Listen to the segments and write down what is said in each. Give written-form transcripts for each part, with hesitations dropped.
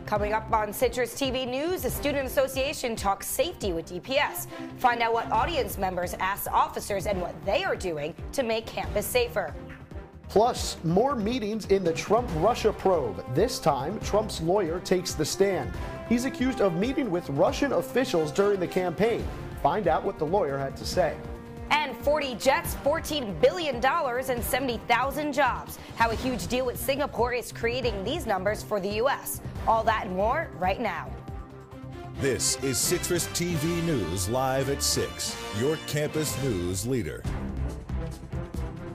Coming up on Citrus TV News, the Student Association talks safety with DPS. Find out what audience members asked officers and what they are doing to make campus safer. Plus, more meetings in the Trump-Russia probe. This time, Trump's lawyer takes the stand. He's accused of meeting with Russian officials during the campaign. Find out what the lawyer had to say. And 40 jets, $14 billion, and 70,000 jobs. How a huge deal with Singapore is creating these numbers for the U.S. All that and more right now. This is Citrus TV News live at 6, your campus news leader.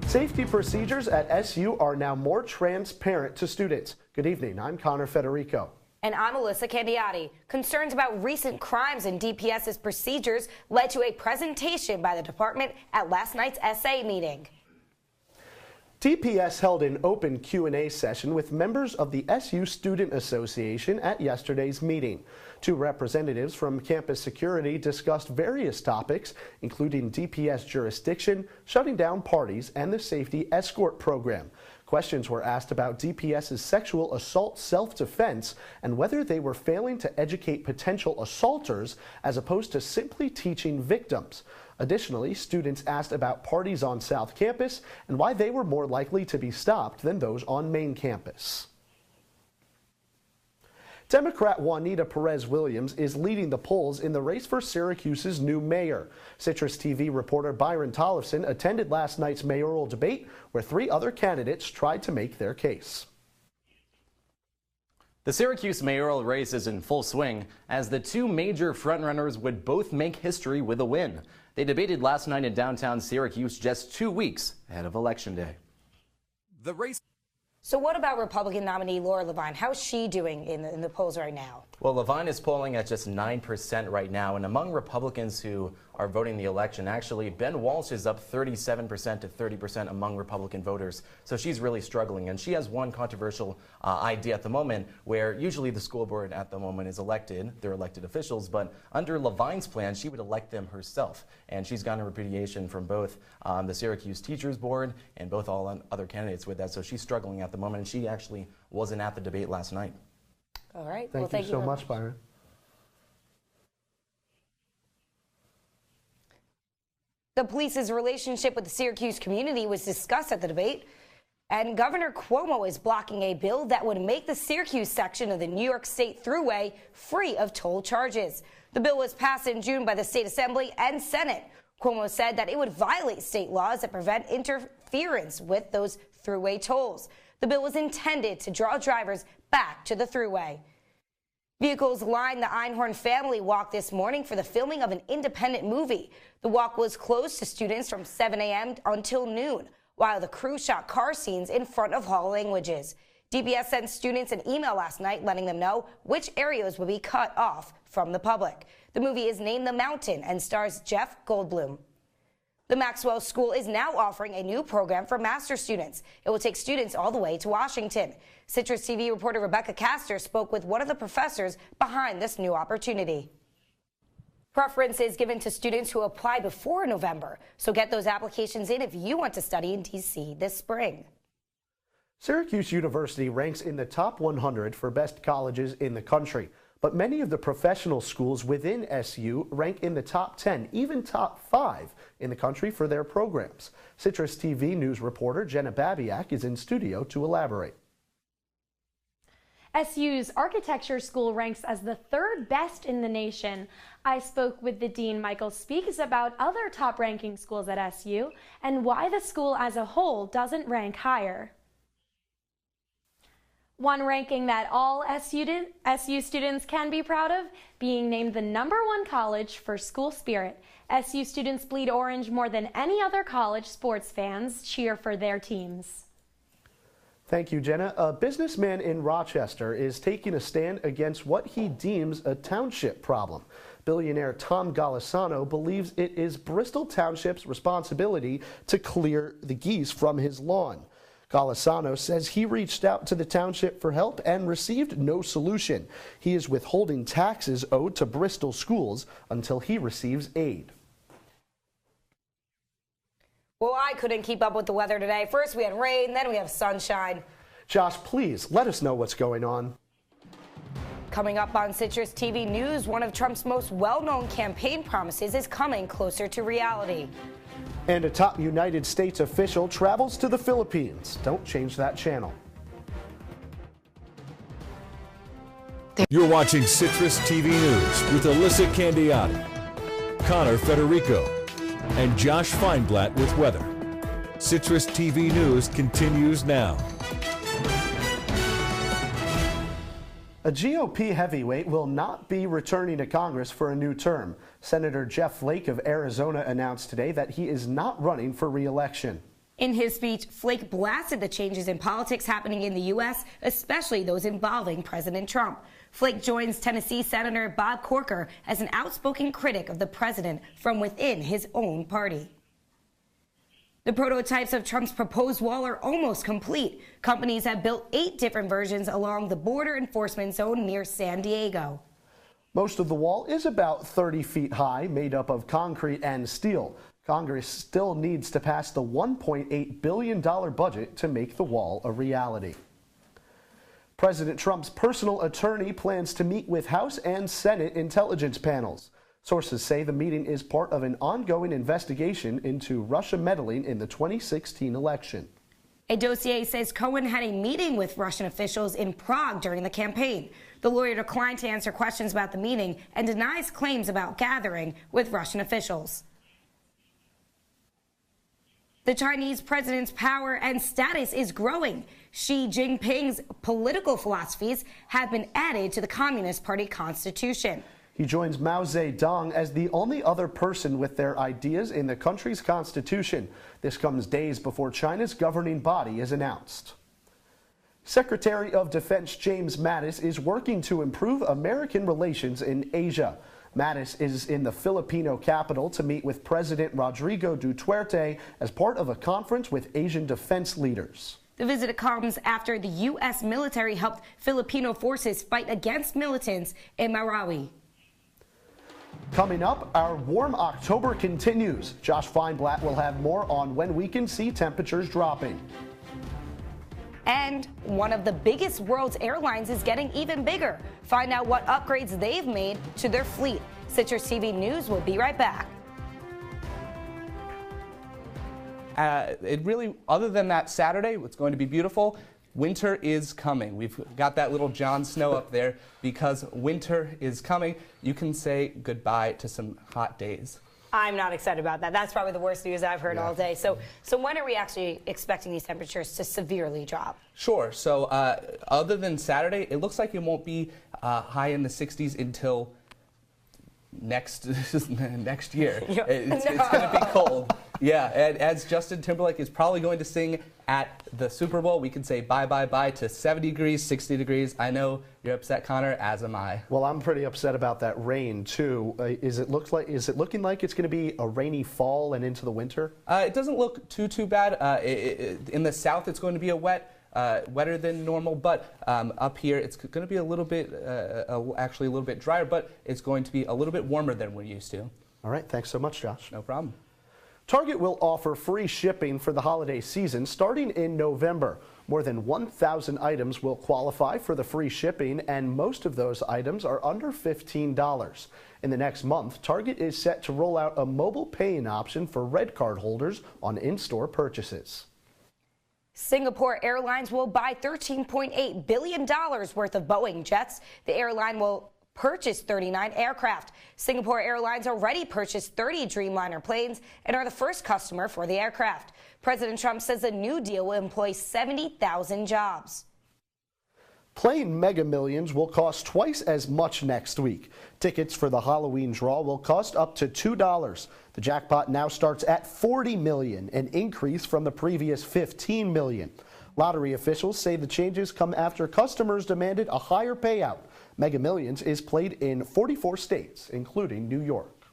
Safety procedures at SU are now more transparent to students. Good evening, I'm Connor Federico. And I'm Alyssa Candiotti. Concerns about recent crimes in DPS's procedures led to a presentation by the department at last night's SA meeting. DPS held an open Q&A session with members of the SU Student Association at yesterday's meeting. Two representatives from campus security discussed various topics, including DPS jurisdiction, shutting down parties, and the safety escort program. Questions were asked about DPS's sexual assault self-defense and whether they were failing to educate potential assaulters as opposed to simply teaching victims. Additionally, students asked about parties on South Campus and why they were more likely to be stopped than those on main campus. Democrat Juanita Perez-Williams is leading the polls in the race for Syracuse's new mayor. Citrus TV reporter Byron Tollefson attended last night's mayoral debate where three other candidates tried to make their case. The Syracuse mayoral race is in full swing as the two major frontrunners would both make history with a win. They debated last night in downtown Syracuse just 2 weeks ahead of Election Day. The race. So what about Republican nominee Laura Levine? How's she doing in the polls right now? Well, Levine is polling at just 9% right now, and among Republicans who are voting the election, actually, Ben Walsh is up 37% to 30% among Republican voters. So she's really struggling, and she has one controversial idea at the moment where usually the school board at the moment is elected, they're elected officials, but under Levine's plan, she would elect them herself. And she's gotten a repudiation from both the Syracuse Teachers Board and both all other candidates with that. So she's struggling at the moment, and she actually wasn't at the debate last night. All right. Thank you so much, Byron. The police's relationship with the Syracuse community was discussed at the debate, and Governor Cuomo is blocking a bill that would make the Syracuse section of the New York State Thruway free of toll charges. The bill was passed in June by the State Assembly and Senate. Cuomo said that it would violate state laws that prevent interference with those thruway tolls. The bill was intended to draw drivers back to the thruway. Vehicles lined the Einhorn family walk this morning for the filming of an independent movie. The walk was closed to students from 7 a.m. until noon, while the crew shot car scenes in front of Hall Languages. DPS sent students an email last night letting them know which areas would be cut off from the public. The movie is named The Mountain and stars Jeff Goldblum. The Maxwell School is now offering a new program for master's students. It will take students all the way to Washington. Citrus TV reporter Rebecca Castor spoke with one of the professors behind this new opportunity. Preference is given to students who apply before November, so get those applications in if you want to study in D.C. this spring. Syracuse University ranks in the top 100 for best colleges in the country, but many of the professional schools within SU rank in the top 10, even top 5 in the country for their programs. Citrus TV News reporter Jenna Babiak is in studio to elaborate. SU's architecture school ranks as the 3rd best in the nation. I spoke with the Dean Michael Speaks about other top-ranking schools at SU and why the school as a whole doesn't rank higher. One ranking that all SU students can be proud of, being named the #1 college for school spirit. SU students bleed orange more than any other college. Sports fans cheer for their teams. Thank you, Jenna. A businessman in Rochester is taking a stand against what he deems a township problem. Billionaire Tom Golisano believes it is Bristol Township's responsibility to clear the geese from his lawn. Golisano says he reached out to the township for help and received no solution. He is withholding taxes owed to Bristol schools until he receives aid. Well, I couldn't keep up with the weather today. First we had rain, then we have sunshine. Josh, please let us know what's going on. Coming up on Citrus TV News, one of Trump's most well-known campaign promises is coming closer to reality. And a top United States official travels to the Philippines. Don't change that channel. You're watching Citrus TV News with Alyssa Candiati, Connor Federico, and Josh Feinblatt with weather. Citrus TV News continues now. A GOP heavyweight will not be returning to Congress for a new term. Senator Jeff Flake of Arizona announced today that he is not running for re-election. In his speech, Flake blasted the changes in politics happening in the U.S., especially those involving President Trump. Flake joins Tennessee Senator Bob Corker as an outspoken critic of the president from within his own party. The prototypes of Trump's proposed wall are almost complete. Companies have built 8 different versions along the border enforcement zone near San Diego. Most of the wall is about 30 feet high, made up of concrete and steel. Congress still needs to pass the $1.8 billion budget to make the wall a reality. President Trump's personal attorney plans to meet with House and Senate intelligence panels. Sources say the meeting is part of an ongoing investigation into Russia meddling in the 2016 election. A dossier says Cohen had a meeting with Russian officials in Prague during the campaign. The lawyer declined to answer questions about the meeting and denies claims about gathering with Russian officials. The Chinese president's power and status is growing. Xi Jinping's political philosophies have been added to the Communist Party constitution. He joins Mao Zedong as the only other person with their ideas in the country's constitution. This comes days before China's governing body is announced. Secretary of Defense James Mattis is working to improve American relations in Asia. Mattis is in the Filipino capital to meet with President Rodrigo Duterte as part of a conference with Asian defense leaders. The visit comes after the U.S. military helped Filipino forces fight against militants in Marawi. Coming up, our warm October continues. Josh Feinblatt will have more on when we can see temperatures dropping. And one of the biggest world's airlines is getting even bigger. Find out what upgrades they've made to their fleet. Citrus TV News will be right back. Other than that Saturday, it's going to be beautiful. Winter is coming. We've got that little Jon Snow up there because winter is coming. You can say goodbye to some hot days. I'm not excited about that. That's probably the worst news I've heard all day. So when are we actually expecting these temperatures to severely drop? Sure. So other than Saturday, it looks like it won't be high in the 60s until next year. It's going to be cold. Yeah, and as Justin Timberlake is probably going to sing at the Super Bowl, we can say bye to 70 degrees, 60 degrees. I know you're upset, Connor, as am I. Well, I'm pretty upset about that rain too. Is it looking like it's going to be a rainy fall and into the winter? It doesn't look too bad. In the south, it's going to be a wetter than normal, but up here it's going to be a little bit, actually a little bit drier, but it's going to be a little bit warmer than we're used to. All right, thanks so much, Josh. No problem. Target will offer free shipping for the holiday season starting in November. More than 1,000 items will qualify for the free shipping, and most of those items are under $15. In the next month, Target is set to roll out a mobile paying option for Red Card holders on in-store purchases. Singapore Airlines will buy $13.8 billion worth of Boeing jets. The airline will purchase 39 aircraft. Singapore Airlines already purchased 30 Dreamliner planes and are the first customer for the aircraft. President Trump says the new deal will employ 70,000 jobs. Playing Mega Millions will cost twice as much next week. Tickets for the Halloween draw will cost up to $2. The jackpot now starts at $40 million, an increase from the previous $15 million. Lottery officials say the changes come after customers demanded a higher payout. Mega Millions is played in 44 states, including New York.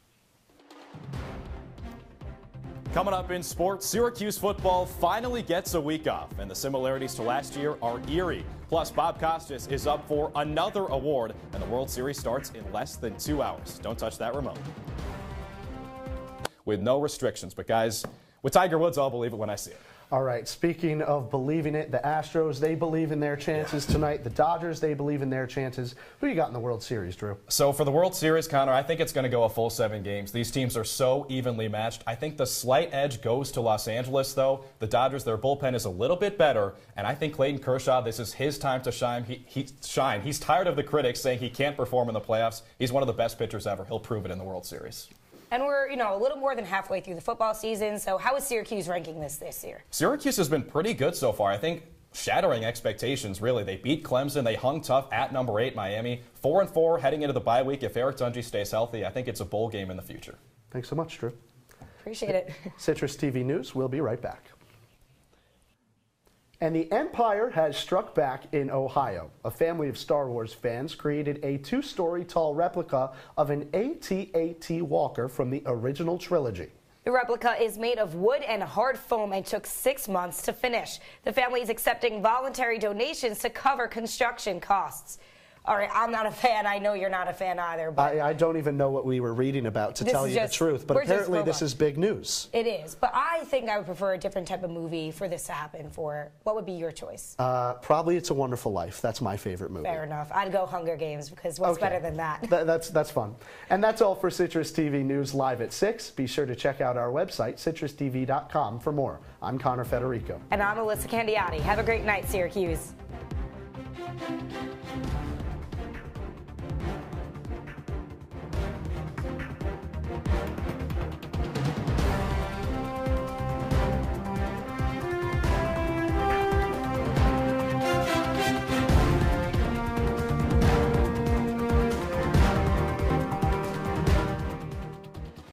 Coming up in sports, Syracuse football finally gets a week off, and the similarities to last year are eerie. Plus, Bob Costas is up for another award, and the World Series starts in less than 2 hours. Don't touch that remote. With no restrictions, but guys, with Tiger Woods, I'll believe it when I see it. All right, speaking of believing it, the Astros, they believe in their chances tonight. The Dodgers, they believe in their chances. Who you got in the World Series, Drew? So for the World Series, Connor, I think it's going to go a full 7 games. These teams are so evenly matched. I think the slight edge goes to Los Angeles, though. The Dodgers, their bullpen is a little bit better, and I think Clayton Kershaw, this is his time to shine. He's tired of the critics saying he can't perform in the playoffs. He's one of the best pitchers ever. He'll prove it in the World Series. And we're, a little more than halfway through the football season, so how is Syracuse ranking this year? Syracuse has been pretty good so far. I think shattering expectations, really. They beat Clemson. They hung tough at number 8, Miami. 4-4 heading into the bye week. If Eric Dungy stays healthy, I think it's a bowl game in the future. Thanks so much, Drew. Appreciate it. Citrus TV News, we'll be right back. And the Empire has struck back in Ohio. A family of Star Wars fans created a 2-story tall replica of an AT-AT walker from the original trilogy. The replica is made of wood and hard foam and took 6 months to finish. The family is accepting voluntary donations to cover construction costs. All right, I'm not a fan. I know you're not a fan either. But I don't even know what we were reading about, to tell you the truth. But apparently this is big news. It is. But I think I would prefer a different type of movie for this to happen for. What would be your choice? Probably It's a Wonderful Life. That's my favorite movie. Fair enough. I'd go Hunger Games because what's better than that? That's fun. And that's all for Citrus TV News live at 6. Be sure to check out our website, citrustv.com, for more. I'm Connor Federico. And I'm Alyssa Candiotti. Have a great night, Syracuse.